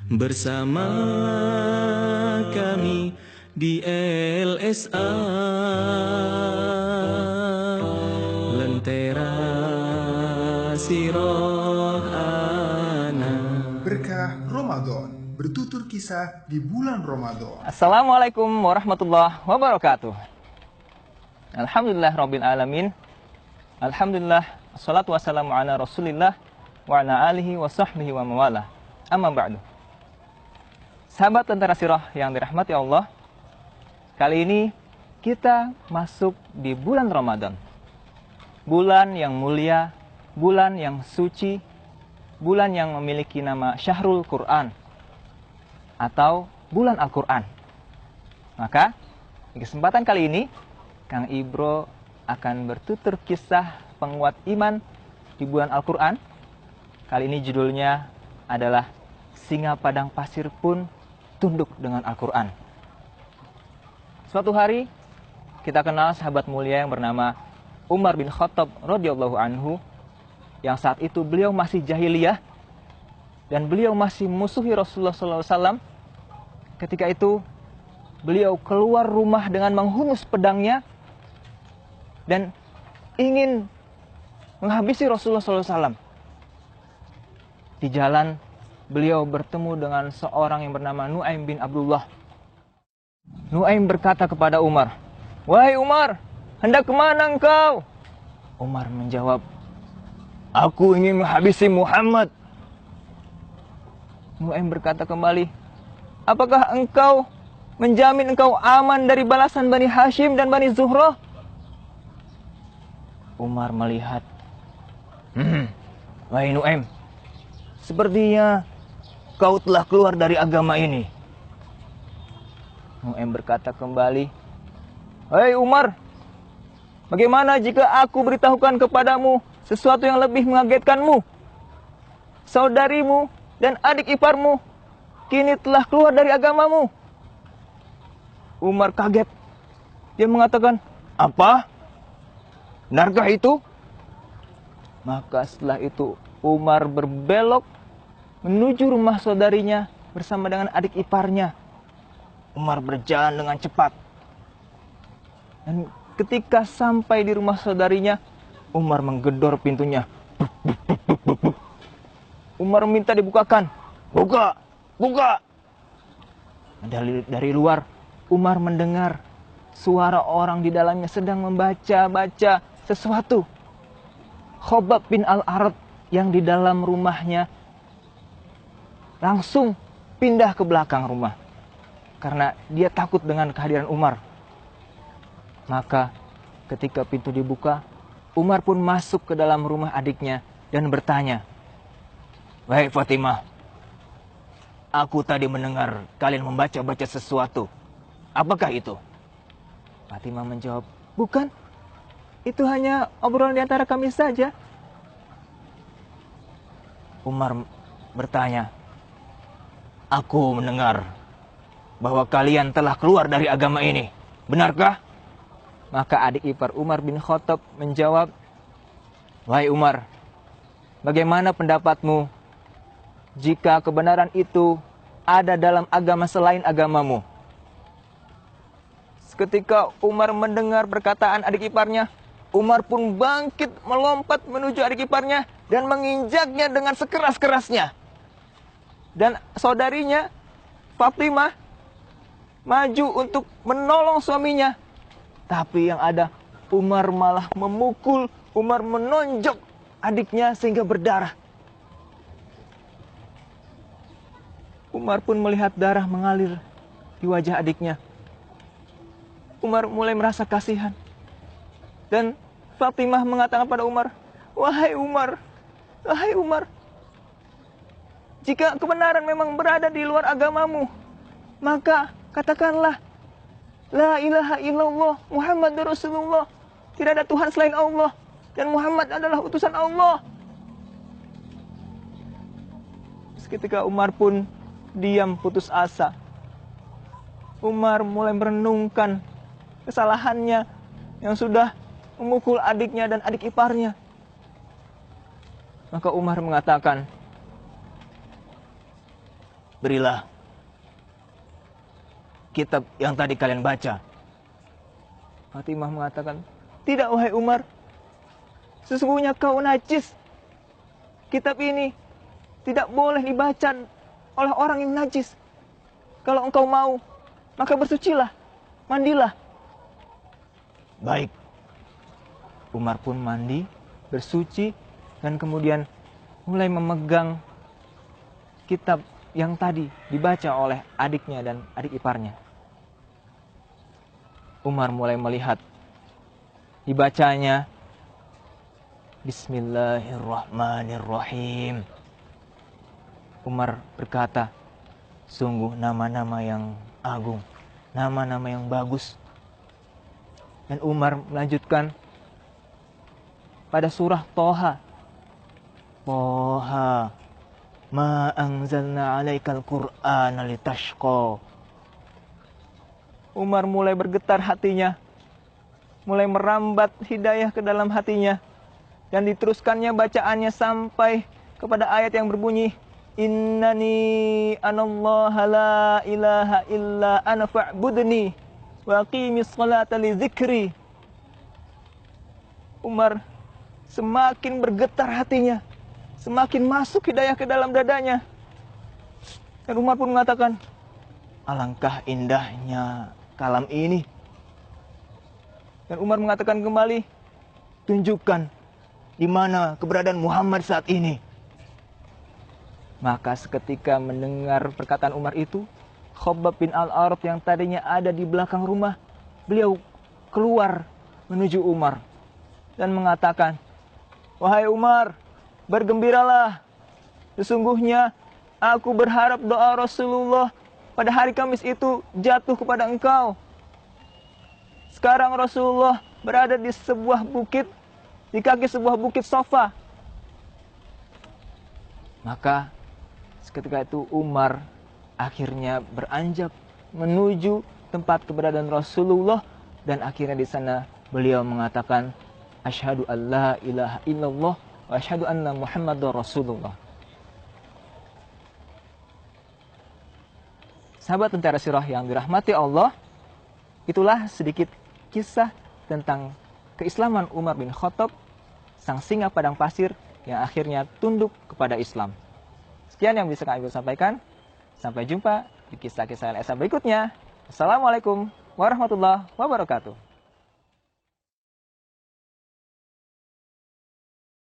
bersama kami di LSA Lentera Siroh Ana. Berkah Ramadan, bertutur kisah di bulan Ramadan. Assalamualaikum warahmatullahi wabarakatuh. Alhamdulillah Rabbil Alamin. Alhamdulillah, assalatu wassalamu ala rasulillah wa ala alihi wa sahbihi wa mawalah. Amma ba'du. Sahabat Lentera Sirah yang dirahmati Allah, kali ini kita masuk di bulan Ramadan. Bulan yang mulia, bulan yang suci, bulan yang memiliki nama Syahrul Quran atau bulan Al-Quran. Maka, di kesempatan kali ini, Kang Ibro akan bertutur kisah penguat iman di bulan Al-Quran. Kali ini judulnya adalah Singa Padang Pasir Pun Tunduk dengan Al-Quran. Suatu hari, kita kenal sahabat mulia yang bernama Umar bin Khattab radhiyallahu anhu, yang saat itu beliau masih jahiliyah dan beliau masih musuhi Rasulullah SAW. Ketika itu, beliau keluar rumah dengan menghunus pedangnya dan ingin menghabisi Rasulullah SAW. Di jalan, beliau bertemu dengan seorang yang bernama Nu'aim bin Abdullah. Nu'aim berkata kepada Umar, "Wahai Umar, hendak kemana engkau?" Umar menjawab, "Aku ingin menghabisi Muhammad." Nu'aim berkata kembali, "Apakah engkau menjamin engkau aman dari balasan Bani Hashim dan Bani Zuhrah?" Umar melihat, "Wahai Nu'aim, sepertinya kau telah keluar dari agama ini." Nu'aim berkata kembali, "Hei Umar, bagaimana jika aku beritahukan kepadamu sesuatu yang lebih mengagetkanmu? Saudarimu dan adik iparmu kini telah keluar dari agamamu." Umar kaget. Dia mengatakan, "Apa? Benarkah itu?" Maka setelah itu Umar berbelok menuju rumah saudarinya bersama dengan adik iparnya. Umar berjalan dengan cepat. Dan ketika sampai di rumah saudarinya, Umar menggedor pintunya. Umar minta dibukakan. "Buka, buka." Dari luar, Umar mendengar suara orang di dalamnya sedang membaca-baca sesuatu. Khobab bin Al-Arad yang di dalam rumahnya langsung pindah ke belakang rumah karena dia takut dengan kehadiran Umar. Maka ketika pintu dibuka, Umar pun masuk ke dalam rumah adiknya dan bertanya, "Wahai Fatimah, aku tadi mendengar kalian membaca-baca sesuatu. Apakah itu?" Fatimah menjawab, "Bukan, itu hanya obrolan di antara kami saja." Umar bertanya, "Aku mendengar bahwa kalian telah keluar dari agama ini. Benarkah?" Maka adik ipar Umar bin Khattab menjawab, "Wahai Umar, bagaimana pendapatmu jika kebenaran itu ada dalam agama selain agamamu?" Ketika Umar mendengar perkataan adik iparnya, Umar pun bangkit melompat menuju adik iparnya dan menginjaknya dengan sekeras-kerasnya. Dan saudarinya, Fatimah, maju untuk menolong suaminya. Tapi yang ada, Umar malah memukul, Umar menonjok adiknya sehingga berdarah. Umar pun melihat darah mengalir di wajah adiknya. Umar mulai merasa kasihan. Dan Fatimah mengatakan pada Umar, "Wahai Umar, wahai Umar, jika kebenaran memang berada di luar agamamu, maka katakanlah, La ilaha illallah Muhammadur Rasulullah. Tidak ada Tuhan selain Allah dan Muhammad adalah utusan Allah." Seketika Umar pun diam putus asa. Umar mulai merenungkan kesalahannya yang sudah memukul adiknya dan adik iparnya. Maka Umar mengatakan, berilah kitab yang tadi kalian baca. Fatimah mengatakan, tidak wahai Umar, sesungguhnya kau najis. Kitab ini tidak boleh dibaca oleh orang yang najis. Kalau engkau mau, maka bersucilah, mandilah. Baik. Umar pun mandi, bersuci, dan kemudian mulai memegang kitab yang tadi dibaca oleh adiknya dan adik iparnya. Umar mulai melihat dibacanya Bismillahirrahmanirrahim. Umar berkata, sungguh nama-nama yang agung, nama-nama yang bagus. Dan Umar melanjutkan pada surah Toha. Toha, ma anzalna alaikal Qur'ana litashqa. Umar mulai bergetar hatinya, mulai merambat hidayah ke dalam hatinya. Dan diteruskannya bacaannya sampai kepada ayat yang berbunyi, Innani anallaha la ilaha illa ana fa'budni wa aqimis salata li dzikri. Umar semakin bergetar hatinya, semakin masuk hidayah ke dalam dadanya. Dan Umar pun mengatakan, alangkah indahnya kalam ini. Dan Umar mengatakan kembali, tunjukkan di mana keberadaan Muhammad saat ini. Maka seketika mendengar perkataan Umar itu, Khabbab bin Al-Arat yang tadinya ada di belakang rumah, beliau keluar menuju Umar dan mengatakan, wahai Umar, bergembiralah. Sesungguhnya aku berharap doa Rasulullah pada hari Kamis itu jatuh kepada engkau. Sekarang Rasulullah berada di sebuah bukit, di kaki sebuah bukit Safa. Maka seketika itu Umar akhirnya beranjak menuju tempat keberadaan Rasulullah, dan akhirnya di sana beliau mengatakan, asyhadu an la ilaha illallah wa asyhadu anna Muhammadar Rasulullah. Sahabat Tentara Sirah yang dirahmati Allah, itulah sedikit kisah tentang keislaman Umar bin Khattab, sang singa padang pasir yang akhirnya tunduk kepada Islam. Sekian yang bisa kami sampaikan. Sampai jumpa di kisah-kisah LSA berikutnya. Assalamualaikum warahmatullahi wabarakatuh.